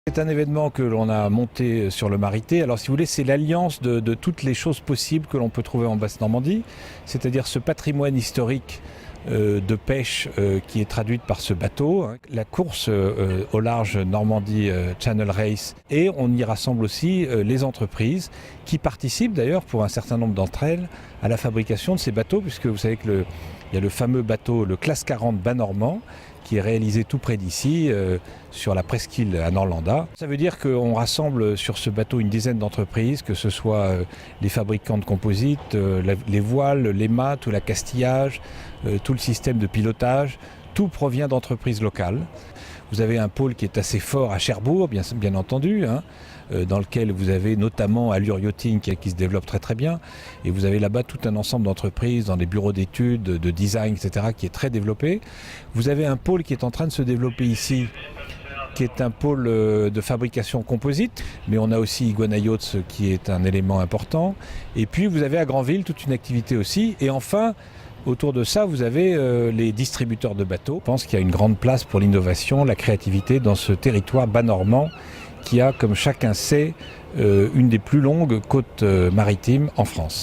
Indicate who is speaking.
Speaker 1: C'est un événement que l'on a monté sur le Marité. Alors si vous voulez, c'est l'alliance de toutes les choses possibles que l'on peut trouver en Basse-Normandie, c'est-à-dire ce patrimoine historique de pêche qui est traduite par ce bateau, la course au large Normandie Channel Race, et on y rassemble aussi les entreprises qui participent d'ailleurs pour un certain nombre d'entre elles à la fabrication de ces bateaux, puisque vous savez que il y a le fameux bateau, le Classe 40 Bas-Normand, qui est réalisé tout près d'ici, sur la presqu'île à Norlanda. Ça veut dire qu'on rassemble sur ce bateau une dizaine d'entreprises, que ce soit les fabricants de composites, les voiles, les mâts, tout l'accastillage, tout le système de pilotage, tout provient d'entreprises locales. Vous avez un pôle qui est assez fort à Cherbourg, bien entendu, dans lequel vous avez notamment Allure Yachting qui se développe très très bien. Et vous avez là-bas tout un ensemble d'entreprises dans des bureaux d'études, de design, etc. qui est très développé. Vous avez un pôle qui est en train de se développer ici, qui est un pôle de fabrication composite, mais on a aussi Iguana Yachts qui est un élément important. Et puis vous avez à Granville toute une activité aussi. Et enfin, autour de ça, vous avez les distributeurs de bateaux. Je pense qu'il y a une grande place pour l'innovation, la créativité dans ce territoire bas-normand qui a, comme chacun sait, une des plus longues côtes maritimes en France.